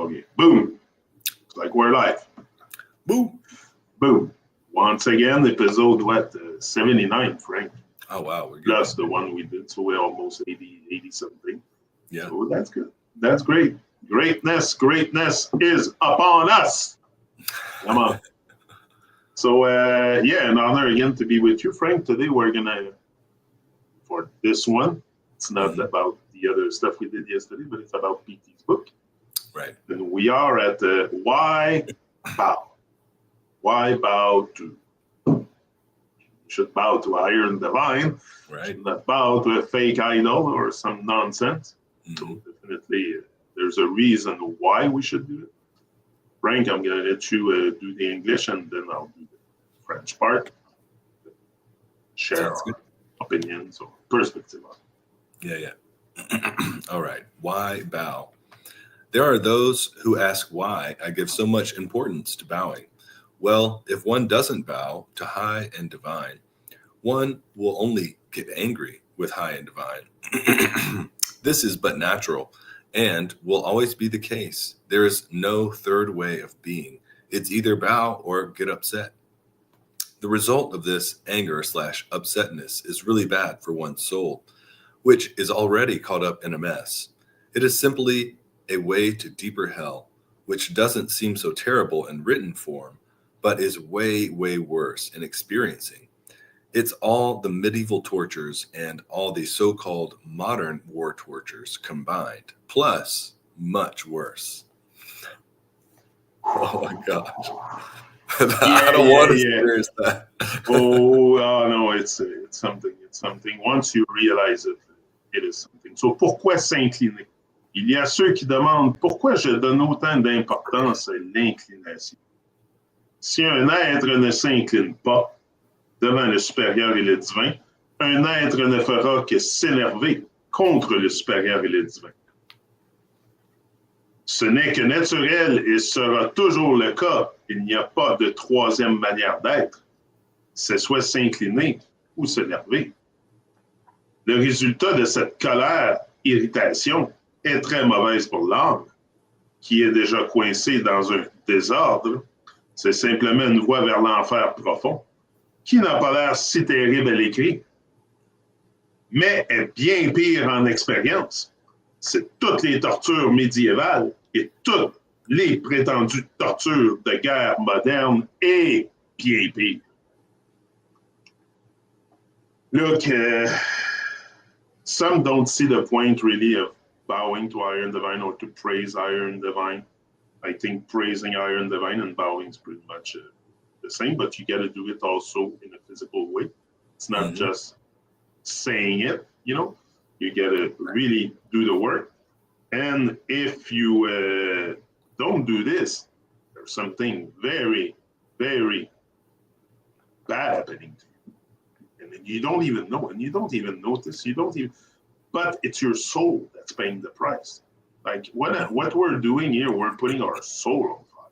Okay. Boom. It's like we're live. Boom. Boom. Once again, episode 79, Frank. Oh, wow. We're good. Plus the one we did. So we're almost 80 something. Yeah. So that's good. That's great. Greatness is upon us. Come on. So, an honor again to be with you, Frank. Today we're going to, for this one, it's not about the other stuff we did yesterday, but it's about PT's book. Right. And we are at why bow? Why bow to? You should bow to higher and divine. Right. Should not bow to a fake idol or some nonsense. So definitely there's a reason why we should do it. Frank, I'm going to let you do the English and then I'll do the French part. Share our opinions or perspective on it. Yeah. All right. Why bow? There are those who ask why I give so much importance to bowing. Well, if one doesn't bow to high and divine, one will only get angry with high and divine. This is but natural and will always be the case. There is no third way of being. It's either bow or get upset. The result of this anger/upsetness is really bad for one's soul, which is already caught up in a mess. It is simply a way to deeper hell, which doesn't seem so terrible in written form, but is way, way worse in experiencing. It's all the medieval tortures and all the so-called modern war tortures combined, plus much worse. Oh my gosh. I don't want to experience that. No, it's something. It's something. Once you realize it, it is something. So pourquoi s'incliner? Il y a ceux qui demandent pourquoi je donne autant d'importance à l'inclination. Si un être ne s'incline pas devant le supérieur et le divin, un être ne fera que s'énerver contre le supérieur et le divin. Ce n'est que naturel et sera toujours le cas. Il n'y a pas de troisième manière d'être. C'est soit s'incliner ou s'énerver. Le résultat de cette colère, irritation, est très mauvaise pour l'âme, qui est déjà coincée dans un désordre. C'est simplement une voie vers l'enfer profond, qui n'a pas l'air si terrible à l'écrit, mais est bien pire en expérience. C'est toutes les tortures médiévales et toutes les prétendues tortures de guerre moderne et bien pire. Look, some don't see the point really of bowing to higher and divine or to praise higher and divine. I think praising higher and divine and bowing is pretty much the same, but you got to do it also in a physical way. It's not just saying it, you got to really do the work. And if you don't do this, there's something very, very bad happening to you. And then you don't even know, and you don't even notice, but it's your soul that's paying the price. Like what we're doing here, we're putting our soul on fire.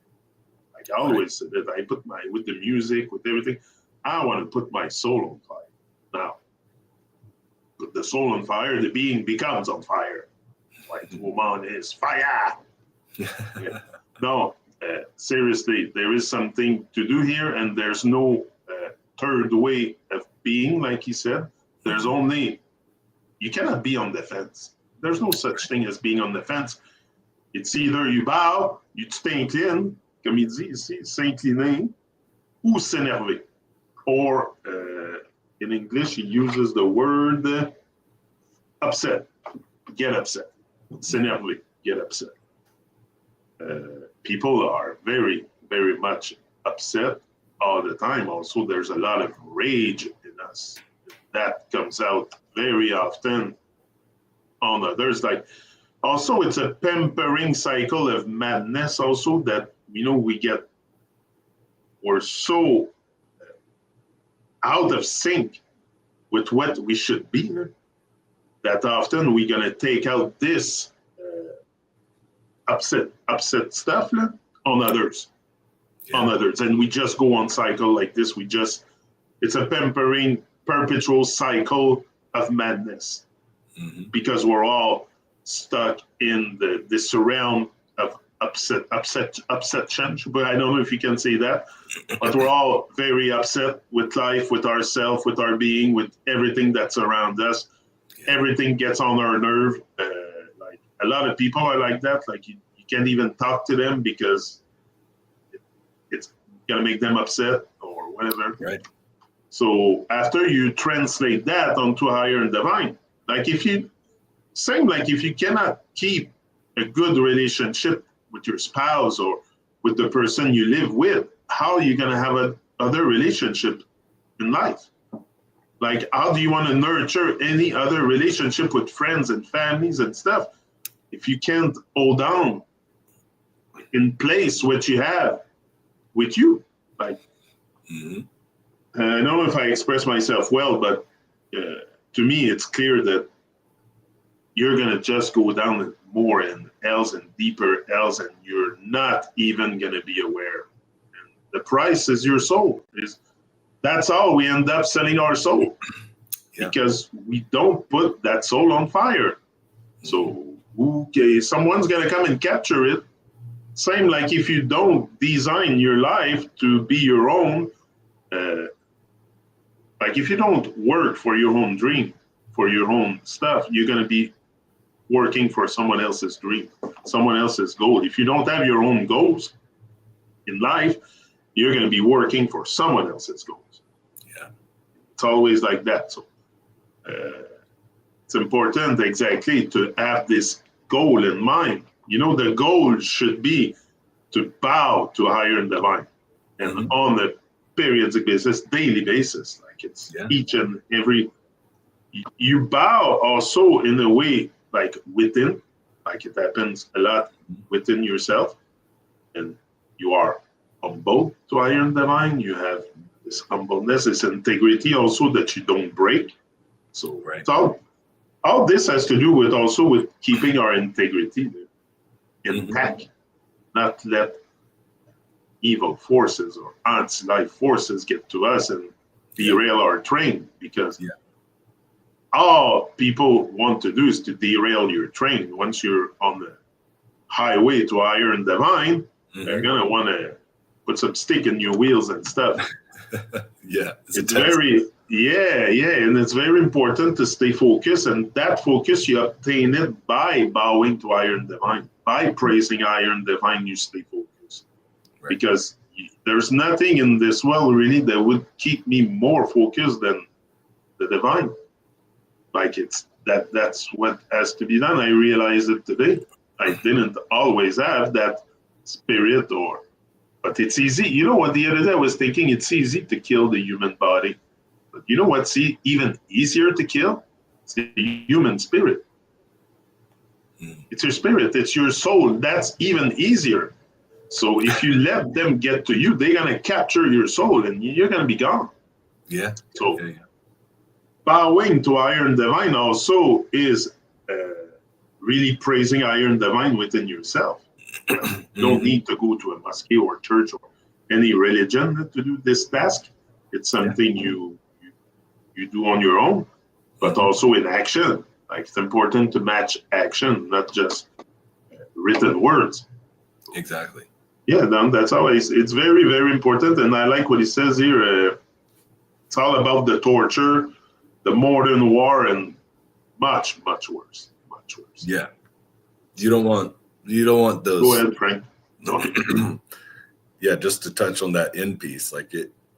Like I always said that I put with the music, with everything, I want to put my soul on fire. Now, put the soul on fire, the being becomes on fire. Like woman is fire. Yeah. No, seriously, there is something to do here, and there's no third way of being, like he said. There's only, you cannot be on the fence. There's no such thing as being on the fence. It's either you bow, tu t'inclines, comme il dit ici, s'incliner, ou s'énerver. Or, in English, he uses the word upset, get upset. S'énerver, get upset. People are very, very much upset all the time. Also, there's a lot of rage in us. That comes out very often on others. Like, also, it's a pampering cycle of madness also that, we're so out of sync with what we should be, that often we're going to take out this upset stuff on others. And we just go on cycle like this. It's a pampering, perpetual cycle of madness because we're all stuck in the surround of upset change, but I don't know if you can say that. But we're all very upset with life, with ourselves, with our being, with everything that's around us. Everything gets on our nerve. Like a lot of people are like that. Like you can't even talk to them because it's gonna make them upset or whatever. Right. So after you translate that onto higher and divine, like if you cannot keep a good relationship with your spouse or with the person you live with, how are you going to have other relationship in life? Like, how do you want to nurture any other relationship with friends and families and stuff if you can't hold on in place what you have with you? Like, I don't know if I express myself well, but to me, it's clear that you're going to just go down more in hells and deeper hells, and you're not even going to be aware. And the price is your soul. That's how we end up selling our soul, because we don't put that soul on fire. So someone's going to come and capture it. Same like if you don't design your life to be your own, like if you don't work for your own dream, for your own stuff, you're going to be working for someone else's dream, someone else's goal. If you don't have your own goals in life, you're going to be working for someone else's goals. Yeah. It's always like that. So it's important exactly to have this goal in mind. You know, the goal should be to bow to higher and divine, and on a periodic basis, daily basis, like it's each and every, you bow also in a way like within, like it happens a lot within yourself, and you are humble to higher and divine. You have this humbleness, this integrity also that you don't break. So all this has to do with also with keeping our integrity intact, not let evil forces or anti-life forces get to us and derail our train, because all people want to do is to derail your train. Once you're on the highway to higher and divine, they're going to want to put some stick in your wheels and stuff. It's very, and it's very important to stay focused, and that focus you obtain it by bowing to higher and divine, by praising higher and divine. You stay focused, because there's nothing in this world really that would keep me more focused than the divine. Like that's what has to be done. I realize it today. I didn't always have that spirit, but it's easy. You know what? The other day I was thinking it's easy to kill the human body, but you know what's even easier to kill? It's the human spirit. It's your spirit. It's your soul. That's even easier. So if you let them get to you, they're gonna capture your soul, and you're gonna be gone. So bowing to higher and divine also is really praising higher and divine within yourself. You don't need to go to a mosque or church or any religion to do this task. It's something you do on your own, but also in action. Like it's important to match action, not just written words. Exactly. Yeah, that's how it's very, very important. And I like what he says here. It's all about the torture, the modern war, and much, much worse. Much worse. Yeah. You don't want those. Go ahead, Frank. No. Yeah, just to touch on that end piece,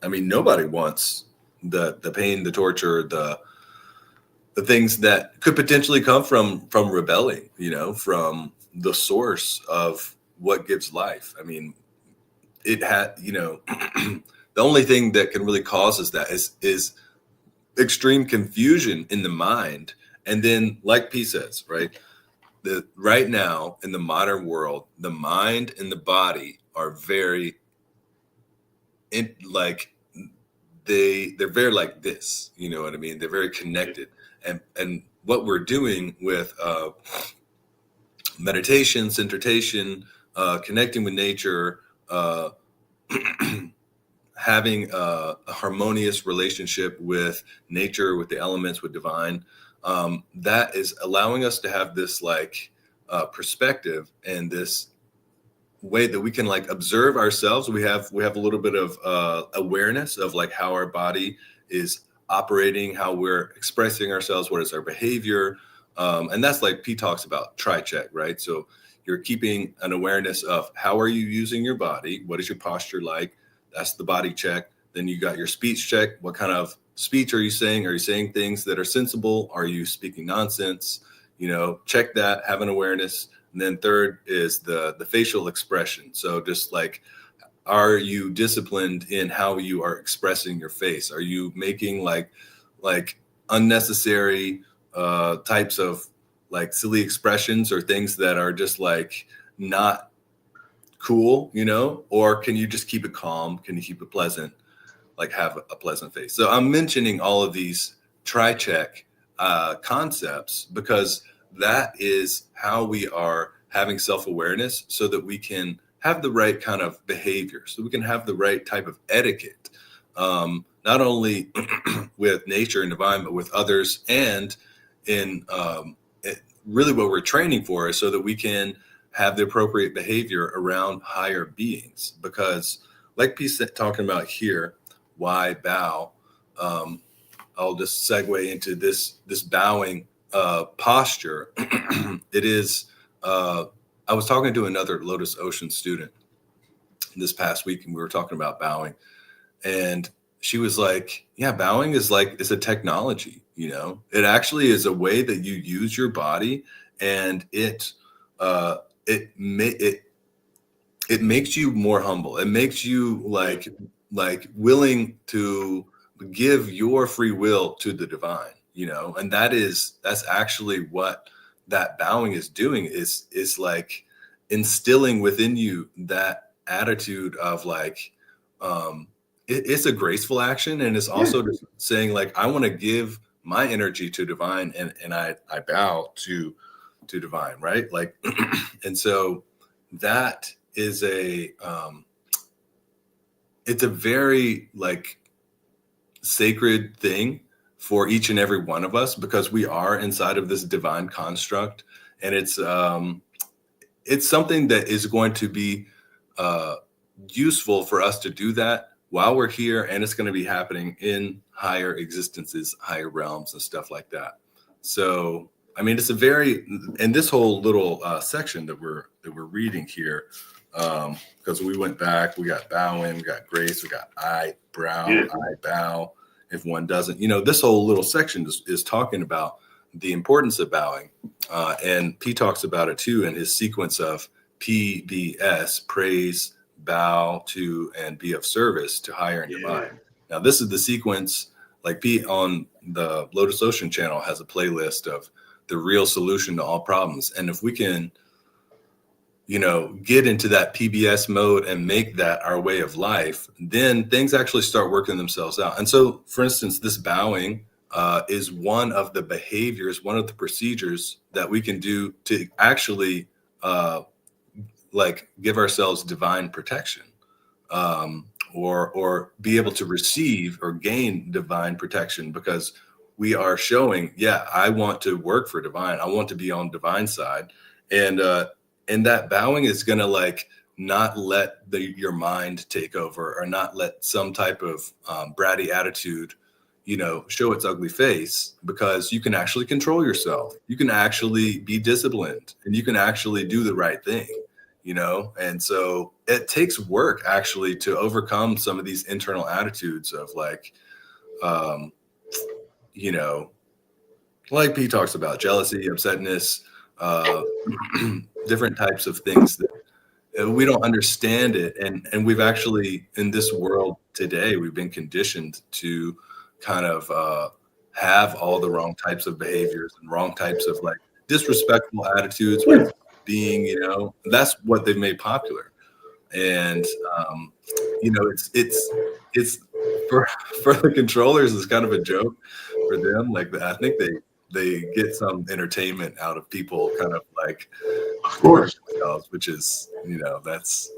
nobody wants the pain, the torture, the things that could potentially come from rebelling, from the source of what gives life. I mean, it had, the only thing that can really cause that is extreme confusion in the mind. And then, like P says, right now in the modern world, the mind and the body are very they're very like this, you know what I mean? They're very connected. And what we're doing with meditation, centration, connecting with nature, having a harmonious relationship with nature, with the elements, with divine, that is allowing us to have this perspective and this way that we can like observe ourselves. We have a little bit of awareness of like how our body is operating, how we're expressing ourselves, what is our behavior. And that's like P talks about try check, right? So you're keeping an awareness of how are you using your body? What is your posture like? That's the body check. Then you got your speech check. What kind of speech are you saying? Are you saying things that are sensible? Are you speaking nonsense? You know, check that, have an awareness. And then third is the facial expression. So just like, are you disciplined in how you are expressing your face? Are you making like unnecessary types of like silly expressions or things that are just like not cool, you know? Or can you just keep it calm? Can you keep it pleasant? Like have a pleasant face. So I'm mentioning all of these try-check concepts because that is how we are having self-awareness so that we can have the right kind of behavior, so we can have the right type of etiquette, not only with nature and divine, but with others. And in really what we're training for is so that we can have the appropriate behavior around higher beings. Because like P's talking about here, why bow? I'll just segue into this bowing posture. It is, I was talking to another LotusOcean student this past week, and we were talking about bowing, and she was like, yeah, bowing is like, it's a technology, you know, it actually is a way that you use your body, and it makes you more humble. It makes you like willing to give your free will to the divine, you know, and that's actually what that bowing is doing, is like instilling within you that attitude of like, it's a graceful action. And it's also just saying like, I want to give my energy to divine, and I bow to divine, right? Like, and so that is it's a very like sacred thing for each and every one of us, because we are inside of this divine construct, and it's something that is going to be useful for us to do that while we're here, and it's going to be happening in higher existences, higher realms, and stuff like that. So, I mean, it's a very, and this whole little section that we're reading here, because we went back, we got bowing, we got grace, we got I bow. If one doesn't, you know, this whole little section is talking about the importance of bowing. And P talks about it too in his sequence of PBS, praise, bow to, and be of service to higher and divine. Now, this is the sequence, like P on the LotusOcean channel has a playlist of the real solution to all problems. And if we can, you know, get into that PBS mode and make that our way of life, then things actually start working themselves out. And so, for instance, this bowing is one of the behaviors, one of the procedures that we can do to actually like give ourselves divine protection, or be able to receive or gain divine protection, because we are showing, I want to work for divine. I want to be on divine side. And that bowing is going to like not let your mind take over, or not let some type of bratty attitude, you know, show its ugly face, because you can actually control yourself. You can actually be disciplined, and you can actually do the right thing, you know? And so it takes work actually to overcome some of these internal attitudes of like, you know, like P talks about jealousy, upsetness, different types of things that we don't understand it. And we've actually, in this world today, we've been conditioned to kind of have all the wrong types of behaviors and wrong types of like disrespectful attitudes with being, you know, that's what they've made popular. And, you know, it's for the controllers, it's kind of a joke for them. Like, I think they get some entertainment out of people kind of like, of course, which is, you know, that's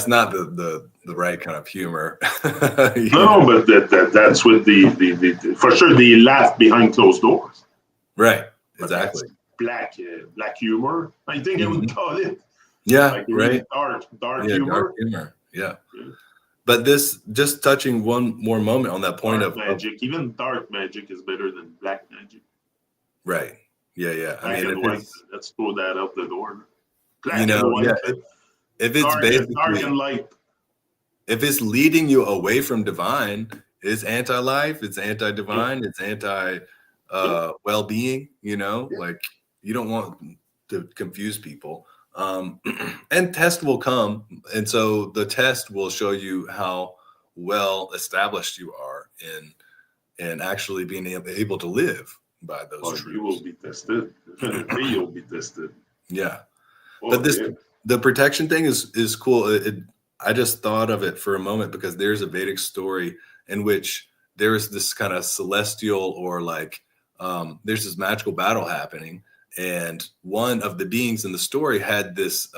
not the right kind of humor. No, but that's with the for sure they laugh behind closed doors. Right. Exactly. Black humor, I think I would call it. Yeah, like really right. dark Yeah, humor. dark humor. Yeah. Yeah. But this, just touching one more moment on that point Dark of magic, even dark magic is better than black magic. right. Yeah. I Black mean, if and white, it's, let's throw that out the door. you Black and know, yeah, white, if it's dark and basically, light. if it's leading you away from divine, it's anti-life, it's anti-divine, it's anti well-being, you know, like you don't want to confuse people. And test will come. And so the test will show you how well established you are in actually being able to live by those Well, truths. you will be tested. Definitely, you'll be tested. Yeah. Oh, But this, yeah. the protection thing is cool. I just thought of it for a moment because there's a Vedic story in which there is this kind of celestial or like there's this magical battle happening, and one of the beings in the story had this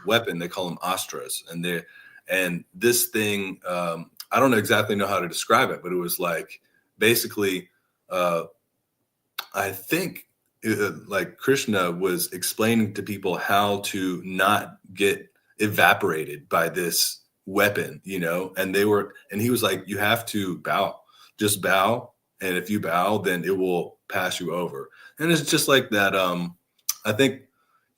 weapon. They call them astras, and this thing I don't exactly know how to describe it, but it was like basically I think like Krishna was explaining to people how to not get evaporated by this weapon, you know, and he was like, you have to bow, just bow. And if you bow, then it will pass you over. And it's just like that. I think,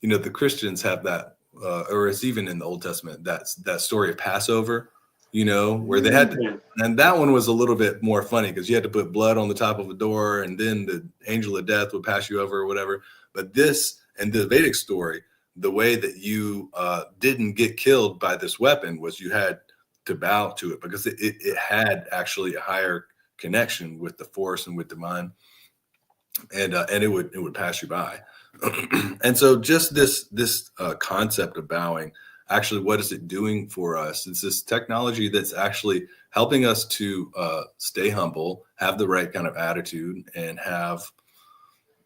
you know, the Christians have that, or it's even in the Old Testament, that story of Passover, you know, where they had to, and that one was a little bit more funny because you had to put blood on the top of a door and then the angel of death would pass you over or whatever. But this and the Vedic story, the way that you didn't get killed by this weapon was you had to bow to it because it had actually a higher connection with the force and with divine, and it would pass you by. And so just this concept of bowing, actually, what is it doing for us? It's this technology that's actually helping us to stay humble, have the right kind of attitude, and have,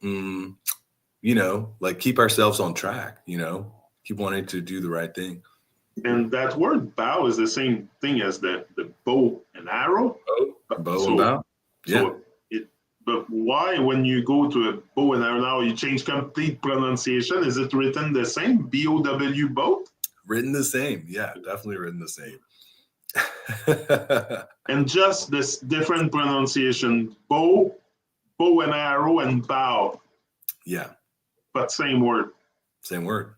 you know, like keep ourselves on track, you know, keep wanting to do the right thing. And that word bow is the same thing as the bow and arrow. Bow and bow. Yeah. So but why, when you go to a bow and arrow now, you change complete pronunciation? Is it written the same? B-O-W, both? Written the same. Yeah, definitely written the same. And just this different pronunciation, bow and arrow, and bow. Yeah. But same word. Same word.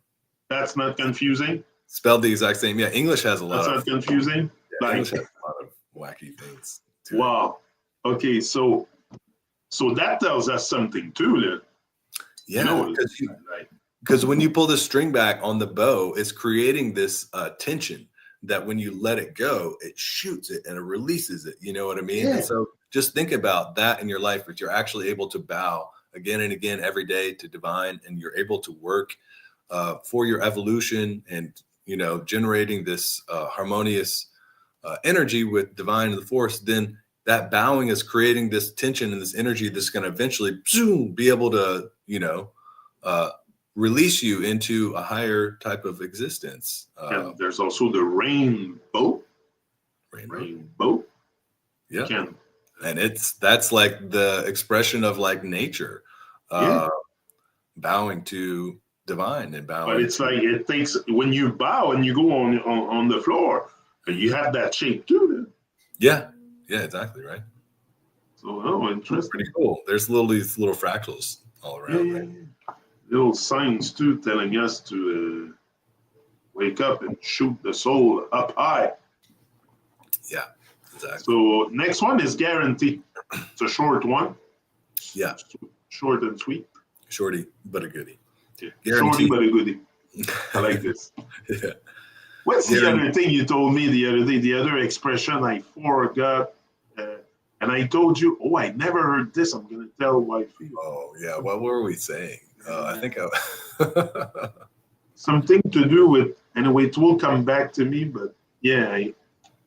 That's not confusing? Spelled the exact same. Yeah, English has a lot That's not confusing? Yeah, like, English has a lot of wacky things. Wow. Okay, so that tells us something too, then. Yeah, because when you pull the string back on the bow, it's creating this tension that when you let it go, it shoots it and it releases it. You know what I mean? Yeah. And so just think about that in your life. If you're actually able to bow again and again every day to divine, and you're able to work for your evolution and, you know, generating this harmonious energy with divine and the force, then that bowing is creating this tension and this energy that's going to eventually be able to, you know, release you into a higher type of existence. And there's also the rainbow. Rainbow. Yeah. And that's like the expression of like nature, bowing to divine and bowing. But it's like it takes, when you bow and you go on the floor, you have that shape too. Then. Yeah, exactly, right. So, interesting. Pretty cool. There's these little fractals all around. Right? Little signs too, telling us to wake up and shoot the soul up high. Yeah, exactly. So next one is guarantee. It's a short one. Yeah. Short and sweet. Shorty, but a goodie. Yeah. Shorty, but a goodie. I like this. Yeah. What's the other thing you told me the other day? The other expression I forgot. And I told you, I never heard this. I'm going to tell wife. Oh, yeah. What were we saying? I think something to do with, anyway, it will come back to me, but yeah,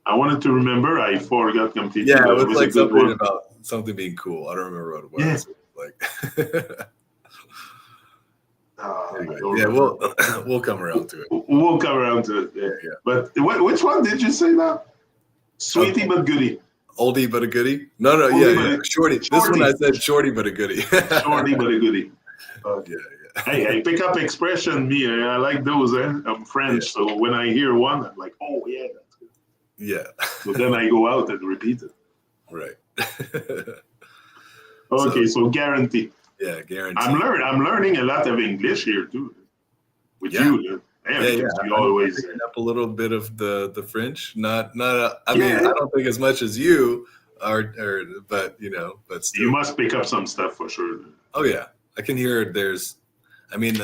I wanted to remember. I forgot completely. Yeah, it was like something about something being cool. I don't remember what it was. Yeah. Anyway, yeah, we'll come around to it. We'll come around to it. Yeah. But which one did you say now? Sweetie but goodie. Oldie but a goodie? No, yeah. Shorty. This one I said shorty but a goodie. Shorty but a goodie. Yeah. Hey, I pick up expression. Me, I like those. I'm French, so when I hear one, I'm like, oh yeah, that's good. Yeah. So then I go out and repeat it. Right. Okay, so guarantee. Yeah, guarantee. I'm learning a lot of English here too, with you. Because you always I'm picking up a little bit of the French. Not. I mean, I don't think as much as you are, but but still. You must pick up some stuff for sure. Oh yeah, I can hear. I mean,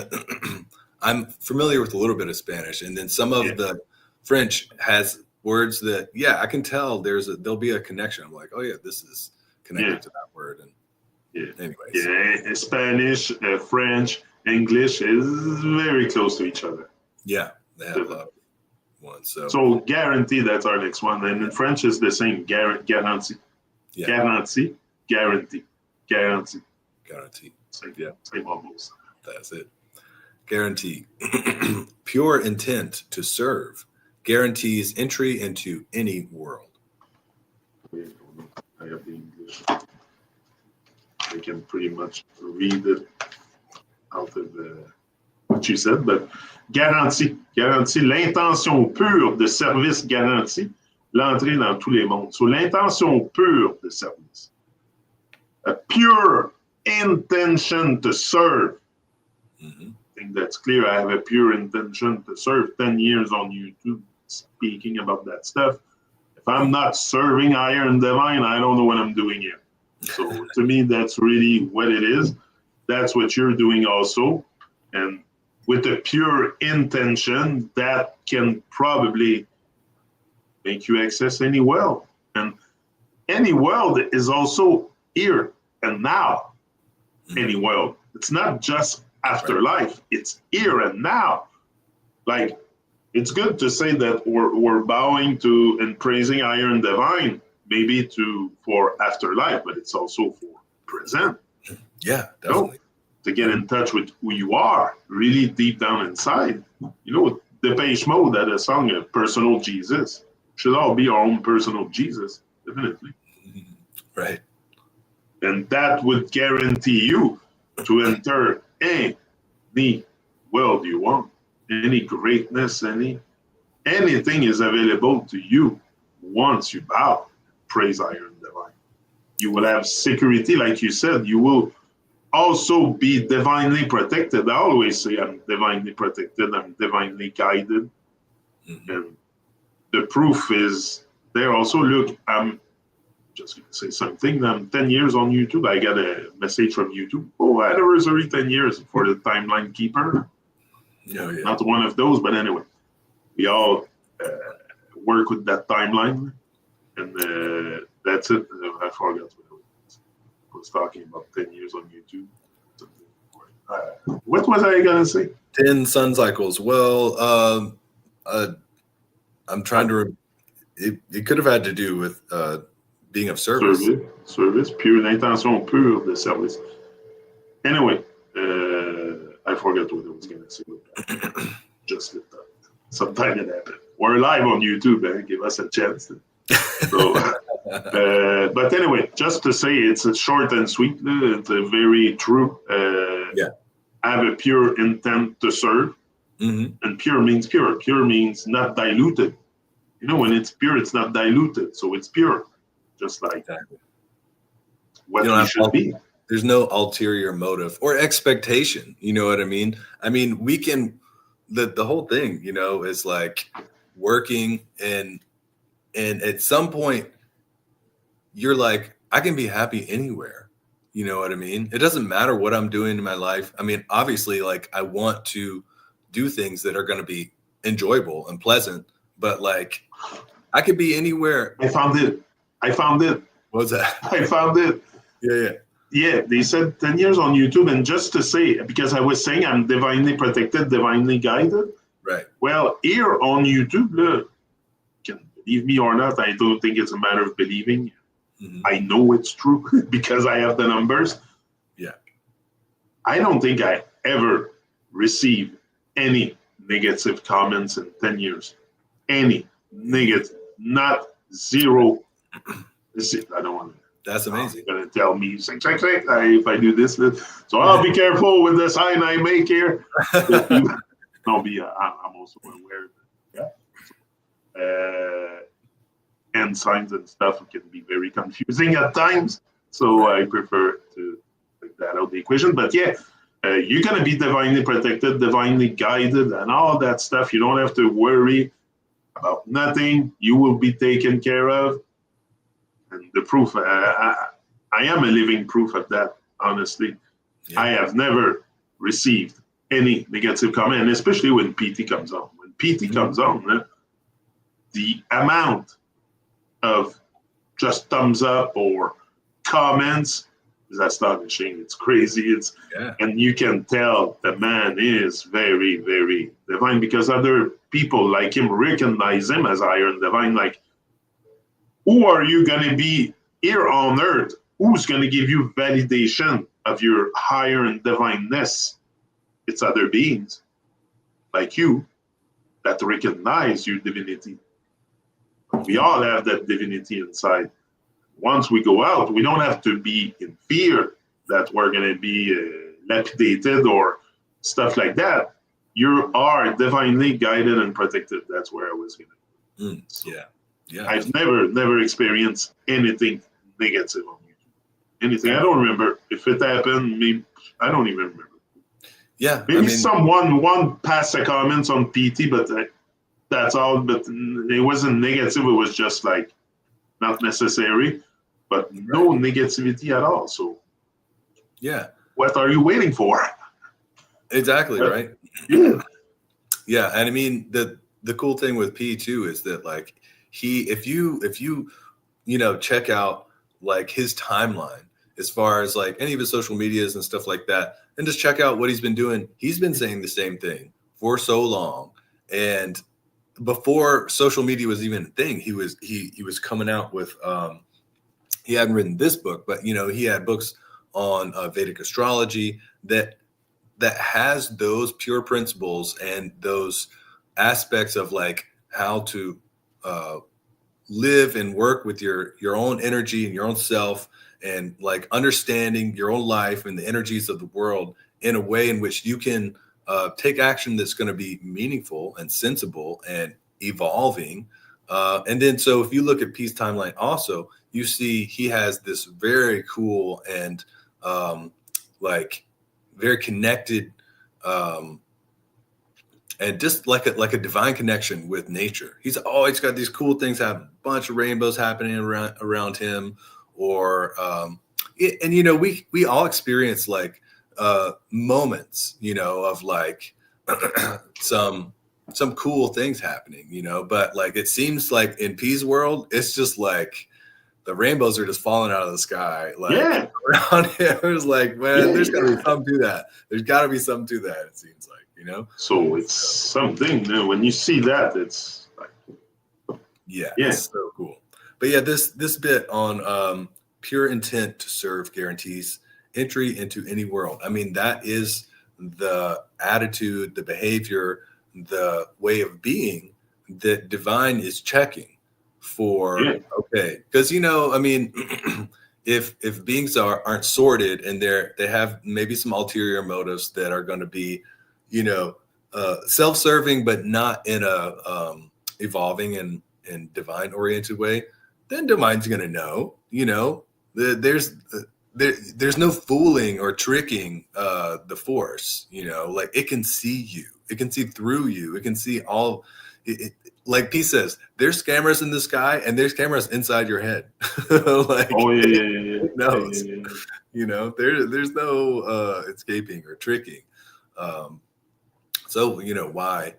I'm familiar with a little bit of Spanish, and then some of the French has words that I can tell there'll be a connection. I'm like, oh yeah, this is connected to that word. And anyways, Spanish, French, English is very close to each other. Yeah, they have one. So guarantee, that's our next one. And in French is the same. Guarantee. Yeah. Guarantee. Guarantee. Guarantee. Guarantee. Same almost. That's it. Guarantee. Pure intent to serve guarantees entry into any world. I have the English. I can pretty much read it out of what you said, but garantie, l'intention pure de service garantie, l'entrée dans tous les mondes. So l'intention pure de service. A pure intention to serve. Mm-hmm. I think that's clear. I have a pure intention to serve. 10 years on YouTube speaking about that stuff. If I'm not serving higher and divine, I don't know what I'm doing here. So to me, that's really what it is. That's what you're doing also. And with a pure intention, that can probably make you access any world. And any world is also here and now. Any world. It's not just afterlife. It's here and now. Like, it's good to say that we're bowing to and praising higher and divine, maybe for afterlife, but it's also for present. Yeah, definitely. To get in touch with who you are, really deep down inside. Depeche Mode had a song, Personal Jesus. Should all be our own personal Jesus, definitely. Right. And that would guarantee you to enter any world you want, any greatness, anything is available to you once you bow, praise higher and divine. You will have security, like you said. You will also be divinely protected. I always say I'm divinely protected, I'm divinely guided. Mm-hmm. And the proof is there also. Look, I'm just going to say something. I'm 10 years on YouTube. I got a message from YouTube. Oh, anniversary 10 years for the timeline keeper. Oh, yeah. Not one of those, but anyway, we all work with that timeline. And that's it. I forgot what I was talking about 10 years on YouTube. What was I going to say? 10 sun cycles. Well, I'm trying to. It could have had to do with being of service. Service, pure l'intention pure de service. Anyway, I forgot what I was going to say. Just sometime it happened. We're live on YouTube. Give us a chance. So, but anyway, just to say, it's a short and sweet. It's a very true. Have a pure intent to serve. Mm-hmm. And pure means pure. Pure means not diluted. When it's pure, it's not diluted. So it's pure. Just like what we should be. There's no ulterior motive or expectation. You know what I mean? I mean, we can, the whole thing, is like working and at some point you're like, I can be happy anywhere. You know what I mean? It doesn't matter what I'm doing in my life. I mean, obviously, like I want to do things that are going to be enjoyable and pleasant, but like I could be anywhere. I found it. What was that? I found it. Yeah, they said 10 years on YouTube, and just to say, because I was saying I'm divinely protected, divinely guided. Right. Well, here on YouTube, look, you can believe me or not, I don't think it's a matter of believing. Mm-hmm. I know it's true because I have the numbers. Yeah. I don't think I ever received any negative comments in 10 years. Any negative, not zero. I don't want to. That's amazing. Going to tell me, sing, if I do this. So I'll be careful with the sign I make here. I'm also aware that, and signs and stuff can be very confusing at times. So I prefer to take that out of the equation. But yeah, you're going to be divinely protected, divinely guided, and all that stuff. You don't have to worry about nothing. You will be taken care of. And the proof, I am a living proof of that, honestly. Yeah. I have never received any negative comment, and especially when PT comes on. When PT comes on, the amount of just thumbs up or comments is astonishing. It's crazy. And you can tell the man is very, very divine, because other people like him recognize him as Iron Divine. Like, who are you going to be here on earth? Who's going to give you validation of your higher and divineness? It's other beings like you that recognize your divinity. We all have that divinity inside. Once we go out, we don't have to be in fear that we're going to be lapidated or stuff like that. You are divinely guided and protected. That's where I was going. Yeah. I've never experienced anything negative on YouTube. Anything. I don't remember. If it happened, maybe I don't even remember. Yeah. Maybe one passed a comments on PT, but that's all. But it wasn't negative. It was just like not necessary, but no negativity at all. So yeah. What are you waiting for? Exactly. Right. Yeah. Yeah. And I mean, the cool thing with P too is that like if you check out like his timeline as far as like any of his social medias and stuff like that, and just check out what he's been doing. He's been saying the same thing for so long. And before social media was even a thing, he was coming out with, he hadn't written this book, but he had books on Vedic astrology that has those pure principles and those aspects of like how to live and work with your own energy and your own self, and like understanding your own life and the energies of the world in a way in which you can take action that's going to be meaningful and sensible and evolving. And then, so if you look at Peace Timeline also, you see he has this very cool and like very connected and just like a divine connection with nature. He's always got these cool things happening, a bunch of rainbows happening around him, or and we all experience like moments of like some cool things happening, but like it seems like in P's world, it's just like the rainbows are just falling out of the sky like around him. It's like, man, there's gotta be something to that. There's gotta be something to that, it seems like. So it's something new. When you see that, it's like, it's so cool. But yeah, this bit on pure intent to serve guarantees entry into any world. I mean, that is the attitude, the behavior, the way of being that divine is checking for. Okay, because I mean, if beings aren't sorted and they have maybe some ulterior motives that are going to be self-serving, but not in a evolving and divine oriented way, then divine's going to know, there's no fooling or tricking the force, like it can see you, it can see through you, it can see all it, like P says, there's cameras in the sky and there's cameras inside your head. Like, it knows, there's no escaping or tricking. So, why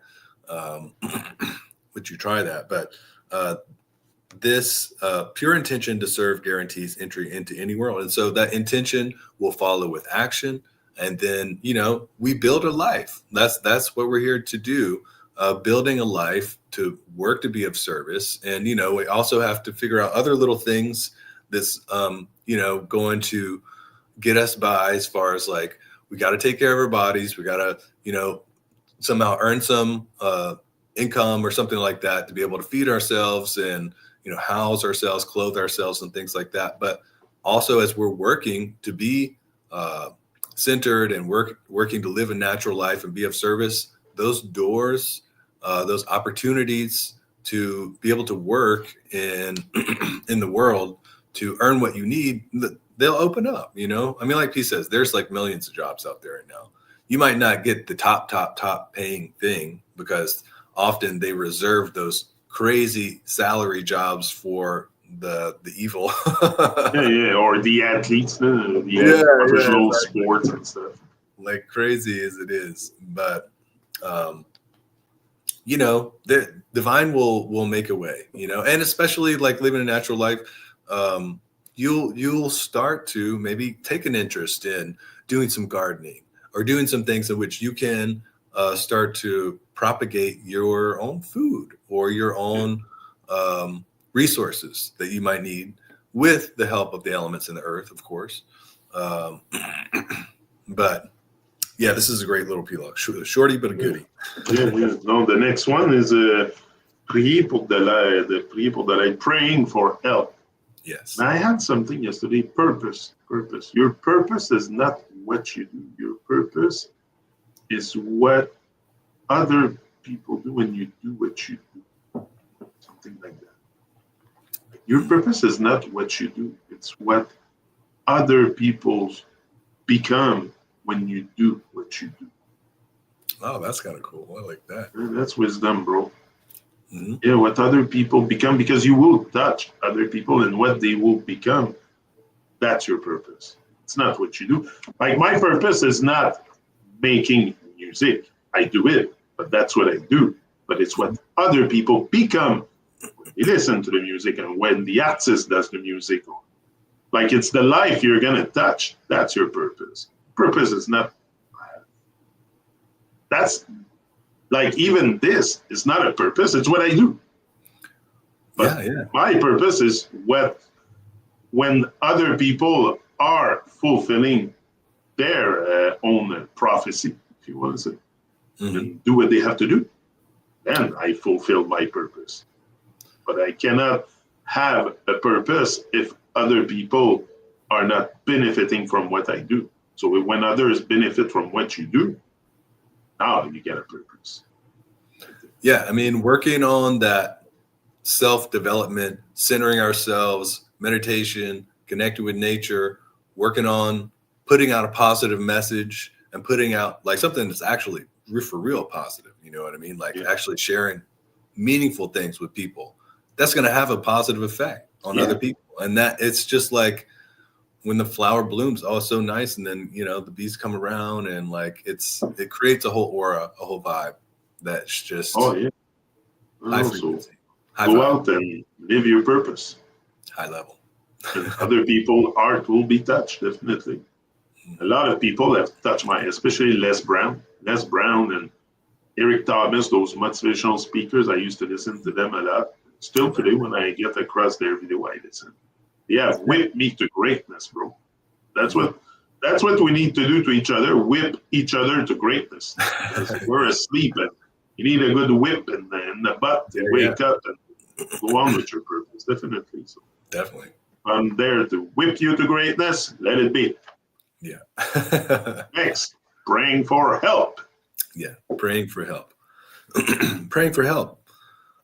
would you try that? But this pure intention to serve guarantees entry into any world. And so that intention will follow with action. And then, we build a life. That's what we're here to do, building a life to work to be of service. And, we also have to figure out other little things that's, going to get us by, as far as like, we got to take care of our bodies. We got to, somehow earn some income or something like that to be able to feed ourselves and, house ourselves, clothe ourselves and things like that. But also, as we're working to be centered and working to live a natural life and be of service, those doors, those opportunities to be able to work in in the world to earn what you need, they'll open up, you know? I mean, like P says, there's like millions of jobs out there right now. You might not get the top paying thing because often they reserve those crazy salary jobs for the evil. Or the athletes, the professional sports and stuff. Like crazy as it is, but you know, the divine will make a way, you know, and especially like living a natural life, you'll start to maybe take an interest in doing some gardening or doing some things in which you can start to propagate your own food or your own resources that you might need with the help of the elements in the earth, of course. But yeah, this is a great little pilogue. Shorty, but a goodie. No, the next one is prier pour de l'aide. Prier pour de l'aide, praying for help. Yes. Now, I had something yesterday, purpose. Your purpose is not what you do. Your purpose is what other people do when you do what you do. Something like that. Your purpose is not what you do. It's what other people become when you do what you do. Oh, that's kind of cool. I like that. That's wisdom, bro. Mm-hmm. Yeah, what other people become, because you will touch other people and what they will become. That's your purpose. It's not what you do. Like, my purpose is not making music. I do it, but that's what I do. But it's what other people become when they listen to the music and when the artist does the music. Like, it's the life you're going to touch. That's your purpose. Purpose is not. That's like, even this is not a purpose. It's what I do. But my purpose is when other people are fulfilling their own prophecy, if you want to say, and do what they have to do, then I fulfill my purpose. But I cannot have a purpose if other people are not benefiting from what I do. So when others benefit from what you do, now you get a purpose. Yeah, I mean, working on that self-development, centering ourselves, meditation, connecting with nature, working on putting out a positive message and putting out like something that's actually for real positive, you know what I mean? Like actually sharing meaningful things with people. That's going to have a positive effect on other people. And that it's just like when the flower blooms, oh, it's so nice. And then, you know, the bees come around and like it creates a whole aura, a whole vibe that's just high frequency. Go out and live your purpose. High level. Other people, art will be touched, definitely. A lot of people have touched especially Les Brown and Eric Thomas, those motivational speakers. I used to listen to them a lot. Still today, when I get across their video, I listen. They have whipped me to greatness, bro. That's what we need to do to each other. Whip each other to greatness. We're asleep and you need a good whip in the butt to wake up and go on with your purpose. Definitely. So definitely. I'm there to whip you to greatness. Let it be. Yeah. Next, praying for help. Yeah, praying for help. Praying for help.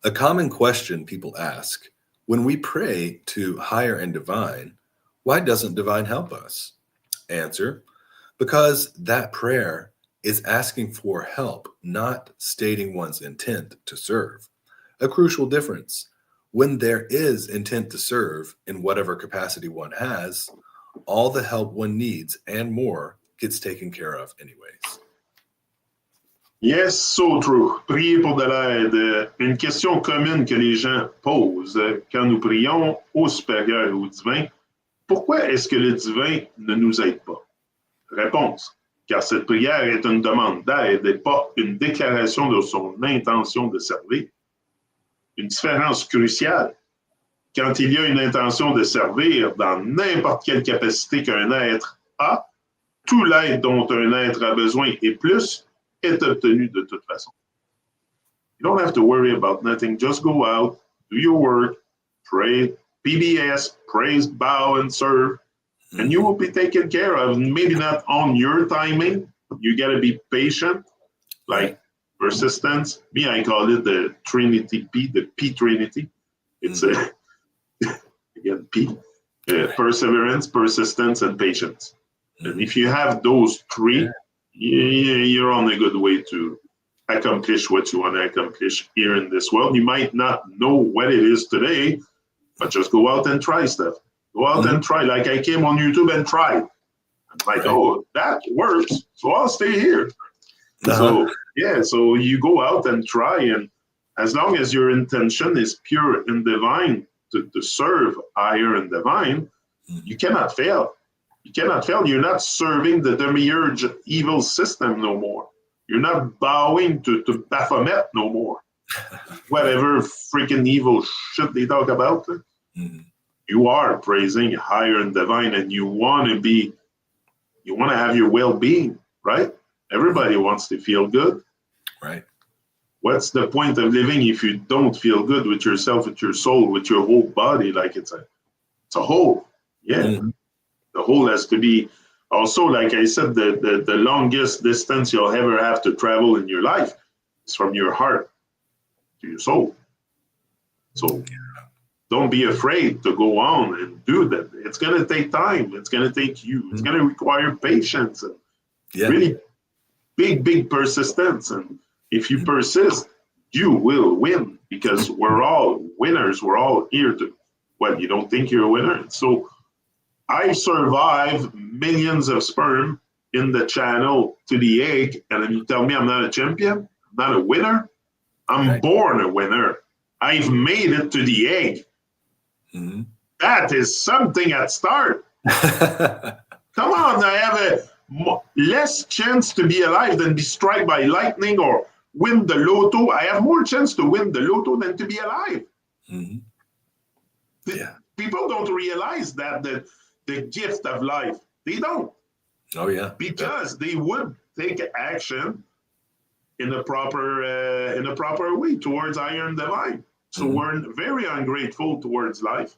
A common question people ask when we pray to higher and divine, why doesn't divine help us? Answer, because that prayer is asking for help, not stating one's intent to serve. A crucial difference. When there is intent to serve in whatever capacity one has, all the help one needs and more gets taken care of anyways. Yes, so true. Prier pour de l'aide. Une question commune que les gens posent quand nous prions au supérieur et au divin. Pourquoi est-ce que le divin ne nous aide pas? Réponse. Car cette prière est une demande d'aide et pas une déclaration de son intention de servir. Une différence cruciale. Quand il y a une intention de servir dans n'importe quelle capacité qu'un être a, tout l'aide dont un être a besoin et plus est obtenu de toute façon. You don't have to worry about nothing. Just go out, do your work, pray, PBS, praise, bow, and serve. and you will be taken care of. Maybe not on your timing. You got to be patient, like persistence. Me, I call it the Trinity P, the P Trinity. It's again P, perseverance, persistence, and patience. And if you have those three, you're on a good way to accomplish what you want to accomplish here in this world. You might not know what it is today, but just go out and try stuff. Go out and try. Like I came on YouTube and tried. I'm like, oh, that works, so I'll stay here. So yeah, so you go out and try, and as long as your intention is pure and divine to serve higher and divine, you cannot fail. You cannot fail. You're not serving the demiurge evil system no more. You're not bowing to Baphomet no more. Whatever freaking evil shit they talk about. You are praising higher and divine, and you want to have your well-being, right? Everybody wants to feel good. Right. What's the point of living if you don't feel good with yourself, with your soul, with your whole body? Like it's a whole. Yeah. The whole has to be also, like I said, the longest distance you'll ever have to travel in your life is from your heart to your soul. So don't be afraid to go on and do that. It's going to take time. It's going to take you. It's going to require patience and really big persistence. And if you persist, you will win, because we're all winners. We're all here to, what, you don't think you're a winner? So I survive millions of sperm in the channel to the egg, and then you tell me I'm not a champion, I'm not a winner? I'm born a winner. I've made it to the egg. That is something at start. Come on, I have a less chance to be alive than be struck by lightning or win the lotto. I have more chance to win the lotto than to be alive. People don't realize that the gift of life. They don't. Oh yeah. Because they would take action in a proper way towards higher and divine. So we're very ungrateful towards life,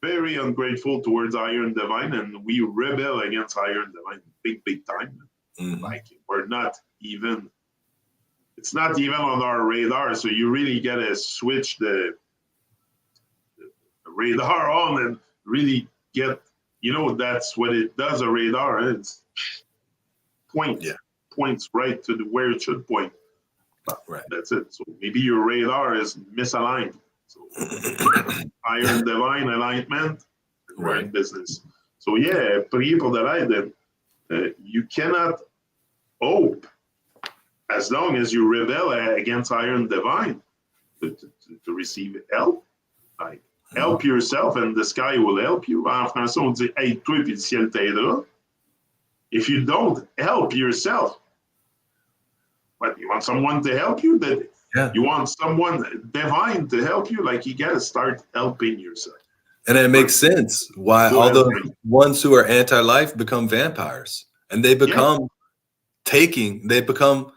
very ungrateful towards higher and divine, and we rebel against higher and divine big time. Like we're not even. It's not even on our radar. So you really gotta switch the radar on and really get. That's what it does. A radar, it's points right to where it should point. That's it. So maybe your radar is misaligned. So higher and divine alignment, we're in business. So yeah, people that I did, you cannot hope as long as you rebel against higher and divine to receive help. Like help yourself and the sky will help you. En français, on dit aide-toi puis le ciel t'aidera. If you don't help yourself, but you want someone to help you? You want someone divine to help you? Like you got to start helping yourself. And it makes sense why all the ones who are anti-life become vampires, and they become they become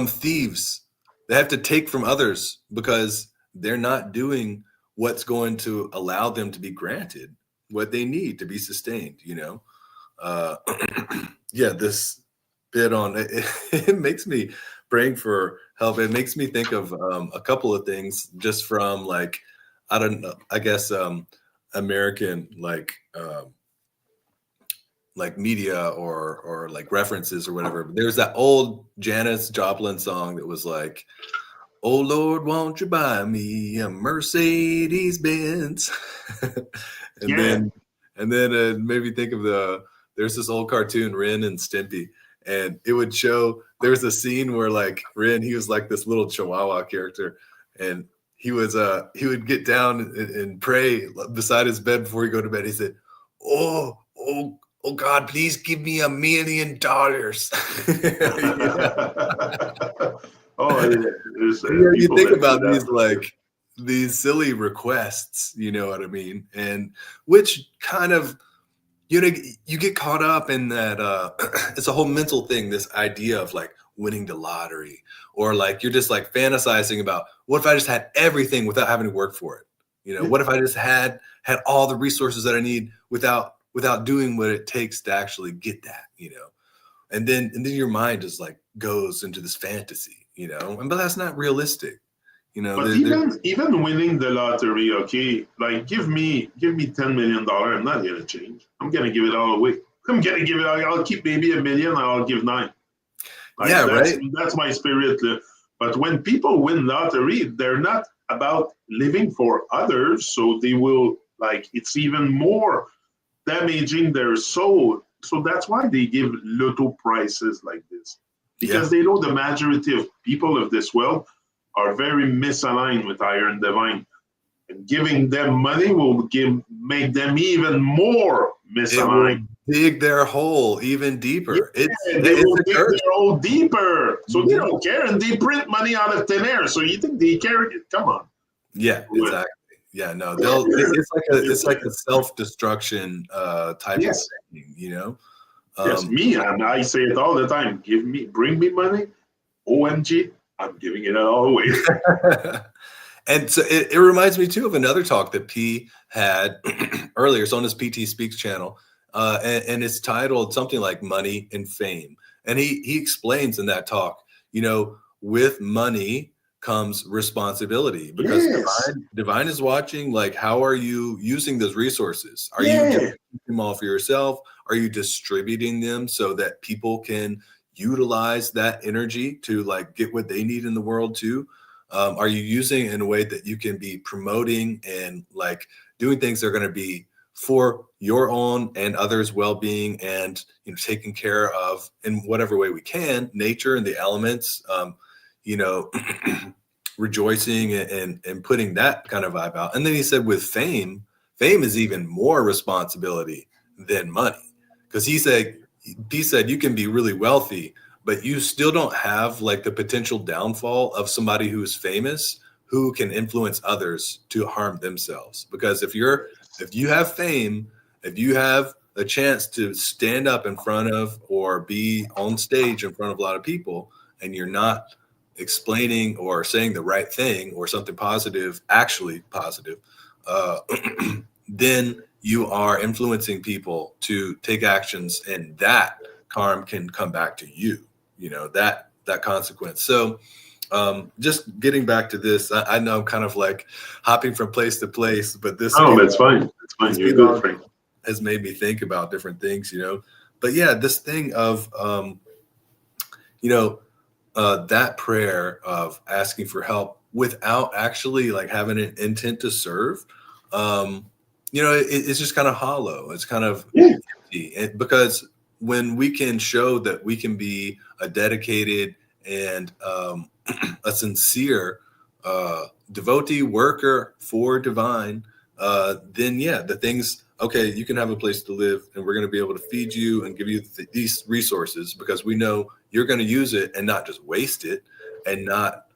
thieves. They have to take from others because they're not doing what's going to allow them to be granted what they need to be sustained. This bit on it makes me praying for help. It makes me think of a couple of things just from American like media or like references or whatever. There's that old Janis Joplin song that was like, "Oh Lord, won't you buy me a Mercedes Benz?" and then it made me think of there's this old cartoon, Ren and Stimpy, and it would show there's a scene where like Ren, he was like this little Chihuahua character, and he would get down and pray beside his bed before he go to bed. He said, "Oh God, please give me $1 million." You think about these silly requests, you know what I mean? And which kind of, you get caught up in that, it's a whole mental thing, this idea of like winning the lottery, or like, you're just like fantasizing about, what if I just had everything without having to work for it? What if I just had all the resources that I need without doing what it takes to actually get that, and then your mind just like goes into this fantasy, but that's not realistic. But even winning the lottery, okay, like give me $10 million, I'm not gonna change. I'm gonna give it all away. I'm gonna give it all. I'll keep maybe $1 million. I'll give 9. Like, right. That's my spirit. But when people win lottery, they're not about living for others, so they will it's even more damaging their soul. So that's why they give lotto prices like this, because they know the majority of people of this world are very misaligned with higher and divine, and giving them money will make them even more misaligned. Dig their hole even deeper. They will dig their hole deeper, so they don't care, and they print money out of thin air. So you think they care? Come on. Yeah, exactly. Yeah, no, it's like a self-destruction type of thing, Yes, me, and I say it all the time. Bring me money. OMG, I'm giving it all away. And so it reminds me too of another talk that P had earlier. It's on his PT Speaks channel, and it's titled something like "Money and Fame." And he explains in that talk, with money comes responsibility, because divine is watching. Like, how are you using those resources? Are you keeping them all for yourself? Are you distributing them so that people can utilize that energy to get what they need in the world too? Are you using it in a way that you can be promoting and doing things that are going to be for your own and others' well-being, and taking care of, in whatever way we can, nature and the elements, rejoicing and putting that kind of vibe out. And then he said with fame is even more responsibility than money, because he said you can be really wealthy, but you still don't have the potential downfall of somebody who's famous who can influence others to harm themselves. Because if you have fame, if you have a chance to stand up in front of or be on stage in front of a lot of people, and you're not explaining or saying the right thing or something positive, actually positive, then you are influencing people to take actions, and that harm can come back to you, that consequence. So just getting back to this, I know I'm kind of hopping from place to place, but this that's fine. It's fine. You're good, Frank. Has made me think about different things, but yeah, this thing of that prayer of asking for help without actually having an intent to serve, it's just kind of hollow. It's kind of empty, because when we can show that we can be a dedicated and a sincere devotee worker for divine, then the things, okay, you can have a place to live, and we're going to be able to feed you and give you these resources, because we know you're going to use it and not just waste it, and not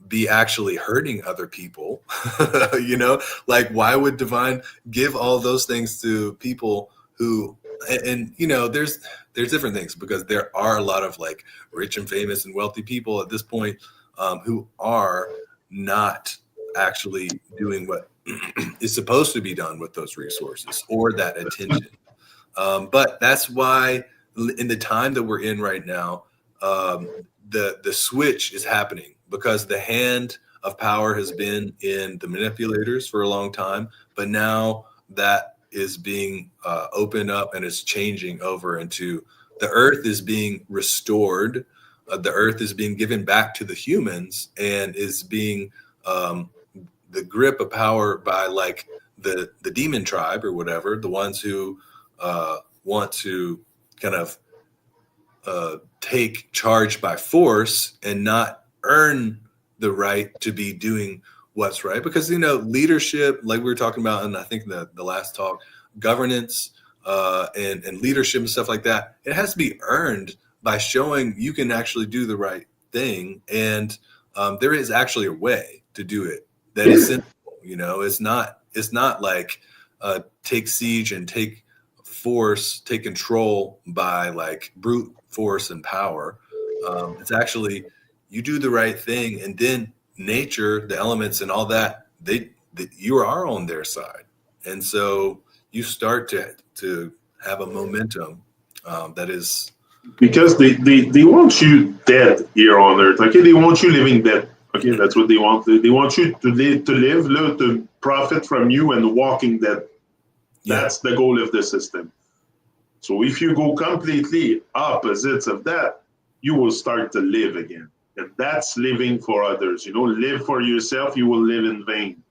be actually hurting other people. Why would divine give all those things to people who, and there's different things, because there are a lot of rich and famous and wealthy people at this point who are not actually doing what is supposed to be done with those resources or that attention. But that's why in the time that we're in right now, the switch is happening, because the hand of power has been in the manipulators for a long time, but now that is being opened up, and it's changing over into the earth is being restored. The earth is being given back to the humans, and is being the grip of power by the demon tribe or whatever, the ones who want to kind of take charge by force and not earn the right to be doing what's right. Because leadership, like we were talking about, and I think the last talk, governance and leadership and stuff like that, it has to be earned by showing you can actually do the right thing, and there is actually a way to do it that is simple. It's not take siege and take force, take control by brute force and power. It's actually, you do the right thing, and then nature, the elements and all that, they that you are on their side. And so you start to have a momentum that is. Because they want you dead here on earth. Okay, they want you living dead. Okay, that's what they want. They want you to live, to profit from you and walking dead. That's the goal of the system. So if you go completely opposites of that, you will start to live again. And that's living for others. Live for yourself, you will live in vain.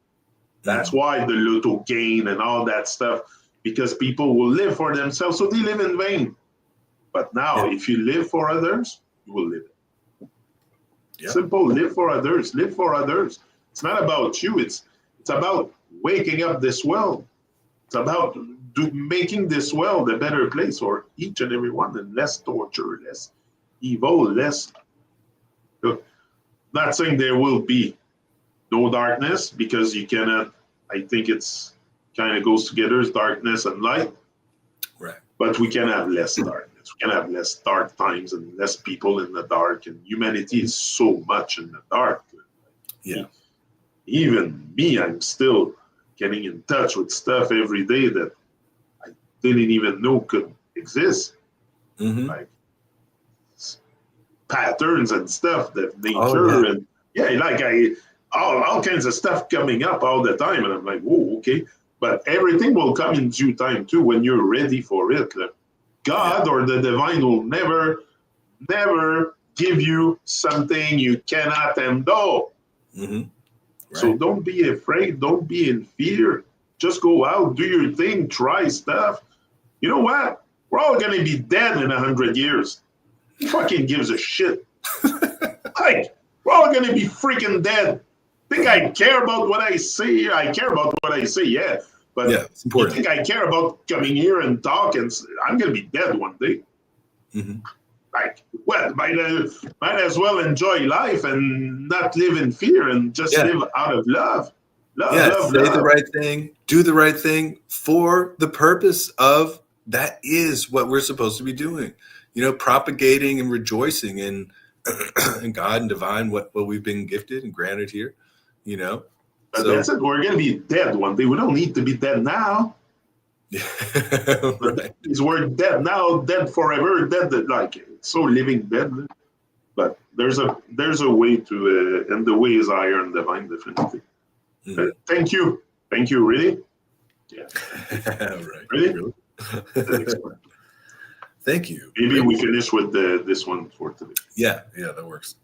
That's why the lotto gain and all that stuff, because people will live for themselves, so they live in vain. But now, if you live for others, you will live. Simple, live for others, live for others. It's not about you, it's about waking up this world. It's about making this world a better place for each and every one, and less torture, less evil, less. Look, not saying there will be no darkness, because you cannot. I think it's kind of goes together, as darkness and light. Right. But we can have less darkness. We can have less dark times and less people in the dark. And humanity is so much in the dark. Yeah. Even me, I'm still getting in touch with stuff every day that I didn't even know could exist. Like patterns and stuff that nature and all kinds of stuff coming up all the time. And I'm like, whoa, okay. But everything will come in due time too, when you're ready for it. God or the divine will never give you something you cannot handle. Right. So don't be afraid. Don't be in fear. Just go out, do your thing, try stuff. You know what? We're all going to be dead in 100 years. Who fucking gives a shit? We're all going to be freaking dead. Think I care about what I say? I care about what I say, yeah. But it's important. You think I care about coming here and talk? And I'm going to be dead one day. Might as well enjoy life and not live in fear and just live out of love. Love. The right thing, do the right thing for the purpose of that is what we're supposed to be doing. Propagating and rejoicing in God and divine, what we've been gifted and granted here. But that's it. We're going to be dead one day. We don't need to be dead now. Right. We're dead now, dead forever, dead so living dead. But there's a way to, and the way is higher and divine, definitely. Thank you, really. Yeah. Right. Really? Thank you. Maybe we finish with this one for today. Yeah, that works.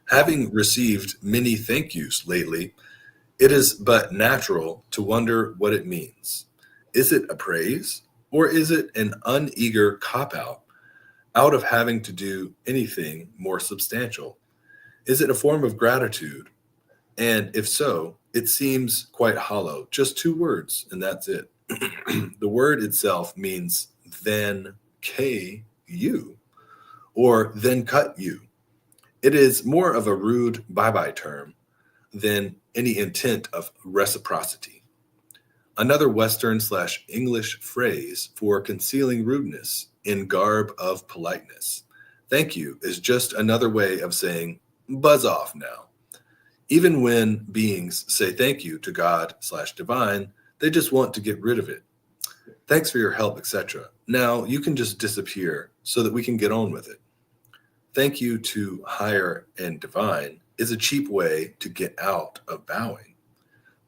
Having received many thank yous lately, it is but natural to wonder what it means. Is it a praise, or is it an uneager cop-out of having to do anything more substantial? Is it a form of gratitude? And if so, it seems quite hollow. Just 2 words, and that's it. The word itself means then you, or then cut you. It is more of a rude bye-bye term than any intent of reciprocity. Another Western/English phrase for concealing rudeness in garb of politeness. Thank you is just another way of saying buzz off now. Even when beings say thank you to God/divine, they just want to get rid of it. Thanks for your help, etc. Now you can just disappear so that we can get on with it. Thank you to higher and divine is a cheap way to get out of bowing.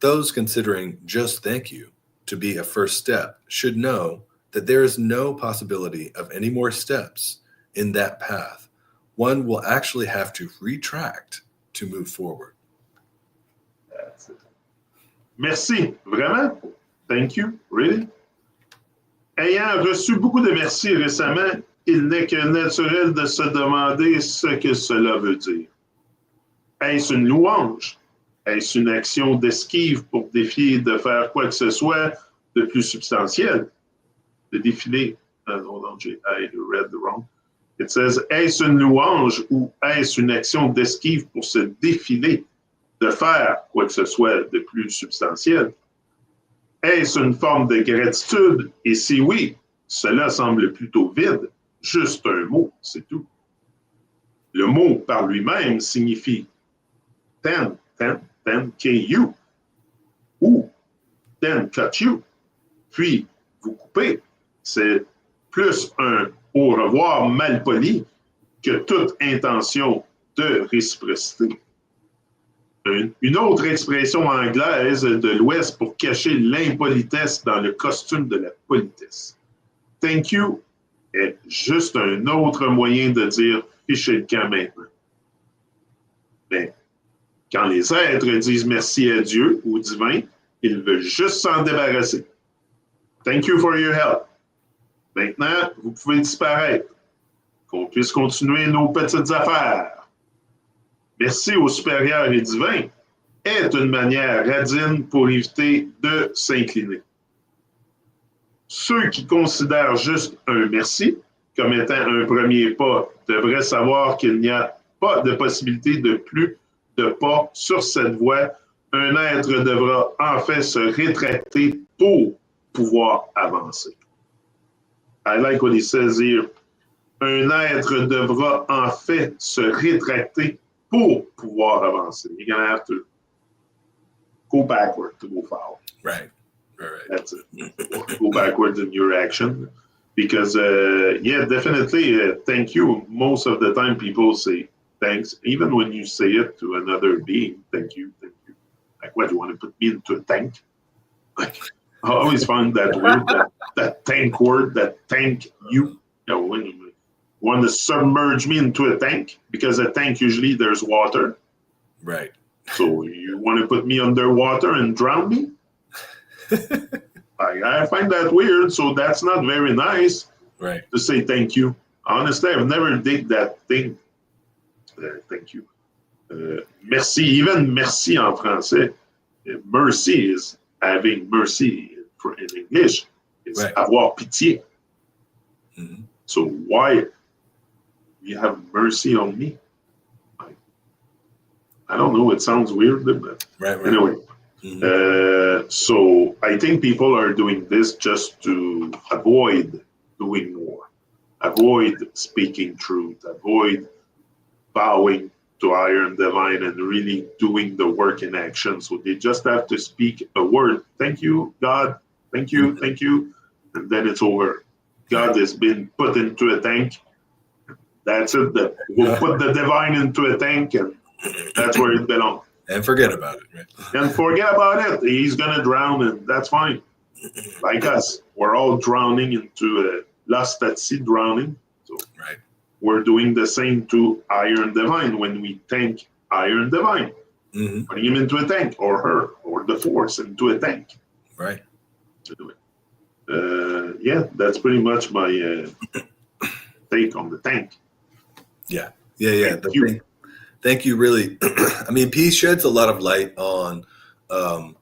Those considering just thank you to be a first step should know that there is no possibility of any more steps in that path. One will actually have to retract to move forward. That's it. Merci, vraiment. Thank you, really. Ayant reçu beaucoup de merci récemment, il n'est que naturel de se demander ce que cela veut dire. Est-ce une louange? Est-ce une action d'esquive pour défier de faire quoi que ce soit de plus substantiel? De défiler. Hold on, I read the wrong. It says, est-ce une louange ou est-ce une action d'esquive pour se défiler de faire quoi que ce soit de plus substantiel? Est-ce une forme de gratitude? Et si oui, cela semble plutôt vide, juste un mot, c'est tout. Le mot par lui-même signifie ten, ku. then cut you. Puis, vous coupez. C'est plus un au revoir mal poli que toute intention de réciprocité. Une autre expression anglaise de l'Ouest pour cacher l'impolitesse dans le costume de la politesse. Thank you est juste un autre moyen de dire fichez le camp maintenant. Mais quand les êtres disent merci à Dieu ou divin, ils veulent juste s'en débarrasser. Thank you for your help. Maintenant, vous pouvez disparaître, qu'on puisse continuer nos petites affaires. Merci au supérieur et divin est une manière radine pour éviter de s'incliner. Ceux qui considèrent juste un merci comme étant un premier pas devraient savoir qu'il n'y a pas de possibilité de plus de pas sur cette voie. Un être devra en fait se rétracter pour pouvoir avancer. I like what he says here. Un être devra en fait se rétracter pour pouvoir avancer. You're going to have to go backward to go forward. Right. That's it. Go backwards in your action. Because, yeah, definitely, thank you. Most of the time people say thanks. Even when you say it to another being, thank you, thank you. Like, what, you want to put me into a tank? Like, I always find that word, that tank word, that thank you. You know, when you want to submerge me into a tank, because a tank usually there's water. Right. So you want to put me underwater and drown me? I find that weird. So that's not very nice. Right. To say thank you. Honestly, I've never did that thing. Thank you. Merci, even merci en français. Mercy is having mercy in English. It's right. Avoir pitié. Mm-hmm. So why you have mercy on me? I don't know. It sounds weird, but right. Anyway. Mm-hmm. So I think people are doing this just to avoid doing more, avoid speaking truth, avoid bowing to higher and divine and really doing the work in action. So they just have to speak a word. Thank you, God. Thank you. Thank you. And then it's over. God has been put into a tank. That's it. We'll put the divine into a tank and that's where it belongs. And forget about it, right? And forget about it. He's going to drown and that's fine. Like us, we're all drowning into lost at sea drowning. So right. We're doing the same to Iron Divine when we tank Iron Divine. Mm-hmm. Putting him into a tank or her or the force into a tank. Right. Yeah, that's pretty much my take on the tank. Yeah. Thank you. Really, I mean, P sheds a lot of light on, the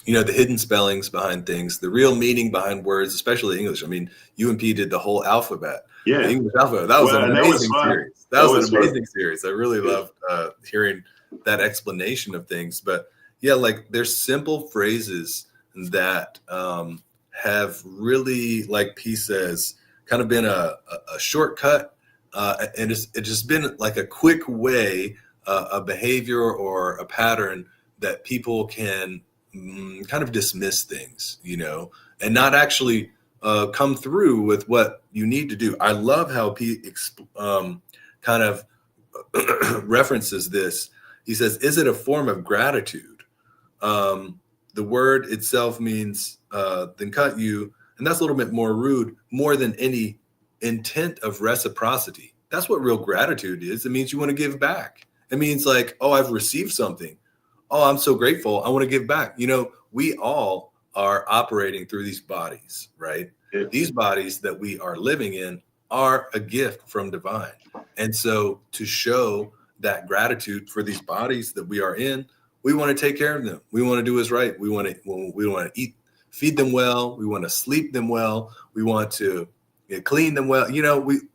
hidden spellings behind things, the real meaning behind words, especially English. I mean, you and P did the whole alphabet. Yeah. The English alphabet. That was an amazing series. That was an amazing series. I really loved hearing that explanation of things. But yeah, like there's simple phrases that have really, like P says, kind of been a shortcut. And it's just been like a quick way, a behavior or a pattern that people can kind of dismiss things, and not actually come through with what you need to do. I love how Pete kind of references this. He says, is it a form of gratitude? The word itself means then cut you, and that's a little bit more rude, more than any intent of reciprocity. That's what real gratitude is. It means you want to give back. It means like, oh, I've received something. Oh, I'm so grateful. I want to give back. We all are operating through these bodies, right? Yeah. These bodies that we are living in are a gift from divine. And so to show that gratitude for these bodies that we are in, we want to take care of them. We want to do what's right. We want to eat, feed them well. We want to sleep them well. We want to clean them well.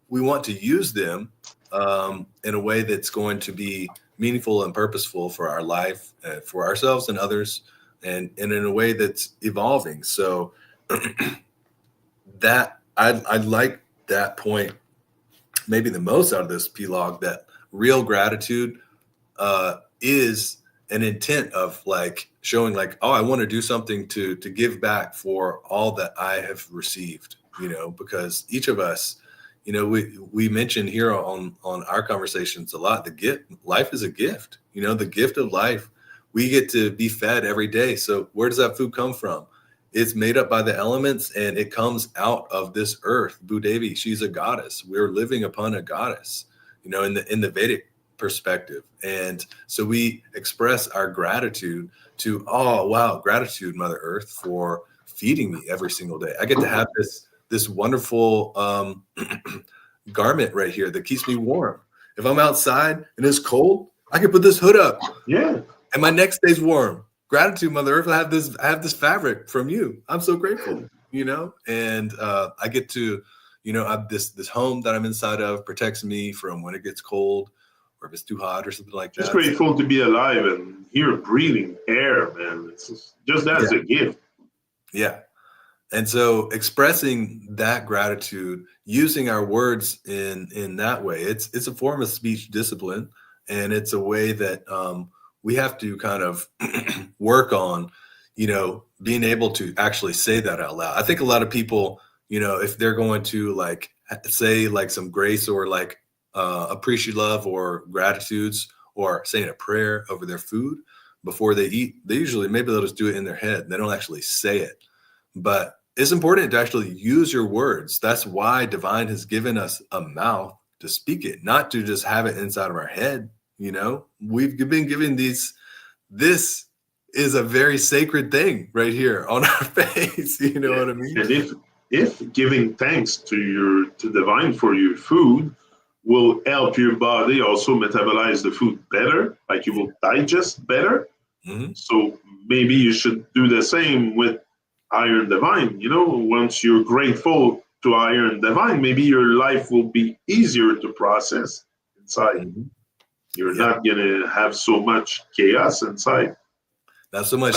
We want to use them in a way that's going to be meaningful and purposeful for our life, for ourselves and others, and in a way that's evolving. So that I like that point maybe the most out of this P-log, that real gratitude is an intent of like showing like, oh, I want to do something to give back for all that I have received, because each of us, we mentioned here on our conversations a lot, life is a gift, the gift of life. We get to be fed every day. So where does that food come from? It's made up by the elements, and it comes out of this earth. Bhudevi, she's a goddess. We're living upon a goddess, in the Vedic perspective. And so we express our gratitude to, oh, wow, gratitude, Mother Earth, for feeding me every single day. I get to have this wonderful garment right here that keeps me warm. If I'm outside and it's cold, I can put this hood up. Yeah. And my neck stays warm. Gratitude, Mother Earth. I have this fabric from you. I'm so grateful, and I get to, this home that I'm inside of protects me from when it gets cold or if it's too hot or something like that. Just grateful to be alive and here breathing air, man. It's just that's a gift. Yeah. And so expressing that gratitude, using our words in that way, it's a form of speech discipline, and it's a way that we have to kind of work on, being able to actually say that out loud. I think a lot of people, if they're going to like say like some grace or like appreciate love or gratitudes or saying a prayer over their food before they eat, maybe they'll just do it in their head. They don't actually say it. But it's important to actually use your words. That's why divine has given us a mouth to speak it, not to just have it inside of our head. We've been given this is a very sacred thing right here on our face. You know what I mean? And if giving thanks to divine for your food will help your body also metabolize the food better, like you will digest better. Mm-hmm. So maybe you should do the same with iron divine. Once you're grateful to iron divine, maybe your life will be easier to process inside. Mm-hmm. You're not going to have so much chaos inside. Not so much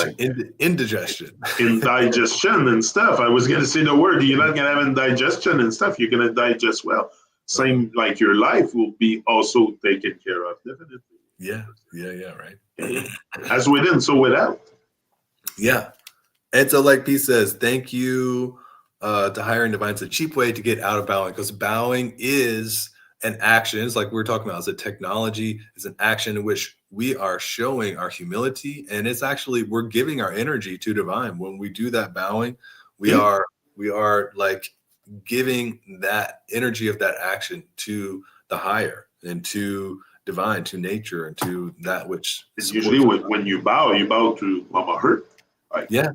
indigestion. Indigestion and stuff. I was going to say the word. You're not going to have indigestion and stuff. You're going to digest well. Same like your life will be also taken care of, definitely. Yeah, right. As within, so without. Yeah. And so like P says, thank you to higher and divine. It's a cheap way to get out of bowing, because bowing is an action. It's like we were talking about. It's a technology. It's an action in which we are showing our humility, and it's actually we're giving our energy to divine. When we do that bowing, we are like giving that energy of that action to the higher and to divine, to nature, and to that which. It's usually when you bow to Mama Earth. Right? Yeah,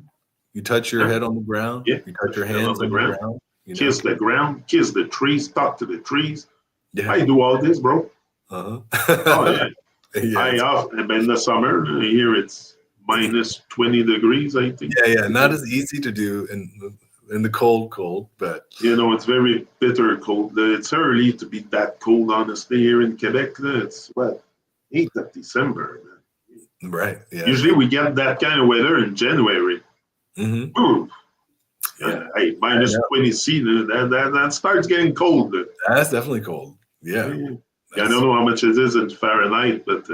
you touch your head on the ground. Yeah, you touch your hands on the ground. Kiss the ground, kiss the trees, talk to the trees. Yeah. I do all this, bro. Uh-huh. Oh yeah. In the summer here it's minus 20 degrees, I think. Yeah. Not as easy to do in the cold, but it's very bitter cold. It's early to be that cold, honestly. Here in Quebec, it's 8th of December. Man. Right. Yeah. Usually we get that kind of weather in January. Mm-hmm. Ooh. Yeah. Hey, minus 20 C. That starts getting cold. That's definitely cold. Yeah. I don't know how much it is in Fahrenheit, but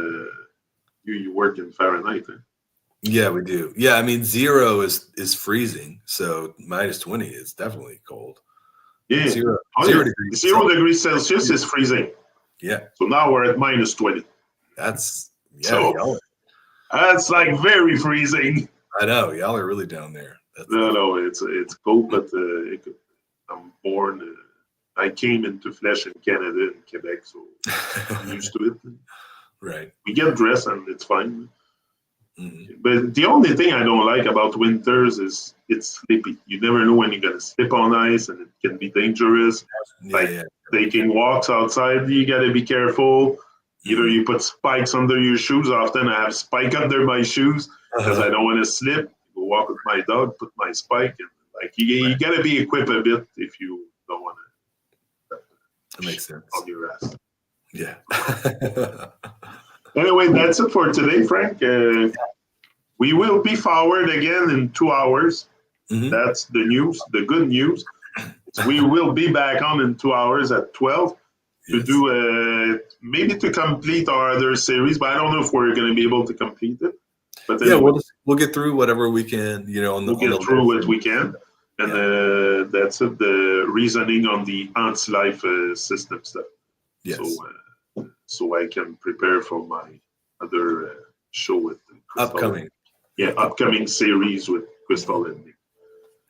you work in Fahrenheit. Eh? Yeah, we do. Yeah, I mean 0 is freezing, so minus 20 is definitely cold. Yeah, 0 degrees. 0 degrees Celsius is freezing. Yeah. So now we're at minus 20. That's that's like very freezing. I know, y'all are really down there. No, it's cold, but I'm born. I came into flesh in Canada and Quebec, so I'm used to it. Right. We get dressed and it's fine. Mm-hmm. But the only thing I don't like about winters is it's slippy. You never know when you're going to slip on ice, and it can be dangerous. Taking walks outside, you got to be careful. Either you put spikes under your shoes. Often I have spike under my shoes because I don't want to slip. Go walk with my dog, put my spike, and you got to be equipped a bit if you don't want to. That makes sense. On your ass. Yeah. Anyway, that's it for today, Frank. We will be forward again in 2 hours. Mm-hmm. That's the news, the good news. We will be back on in 2 hours at 12 to do maybe to complete our other series, but I don't know if we're going to be able to complete it. But Yeah, anyway, we'll get through whatever we can, we'll get through what we can. And that's it, the reasoning on the anti-life system stuff. Yes. So I can prepare for my other show with Crystal. Upcoming series with Crystal and me.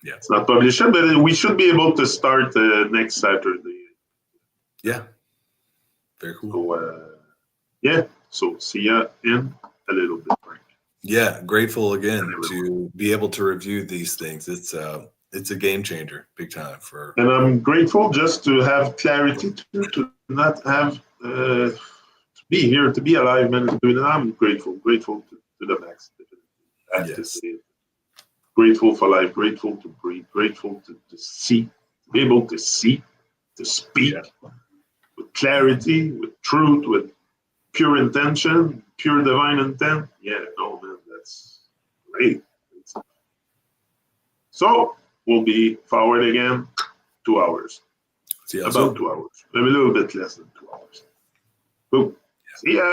Yeah. It's not published yet, but we should be able to start next Saturday. Yeah. Very cool. So, so see ya in a little bit, Frank. Yeah, grateful again to be able to review these things. It's a game changer, big time for. And I'm grateful just to have clarity to not have to be here, to be alive, man. I'm grateful to the max. I have to say it. Grateful for life, grateful to breathe, grateful to see, to be able to see, to speak with clarity, with truth, with pure intention, pure divine intent. Yeah, no, man, that's great. So we'll be forward again 2 hours. See you about 2 hours. Maybe a little bit less than 2 hours. Boom. See ya.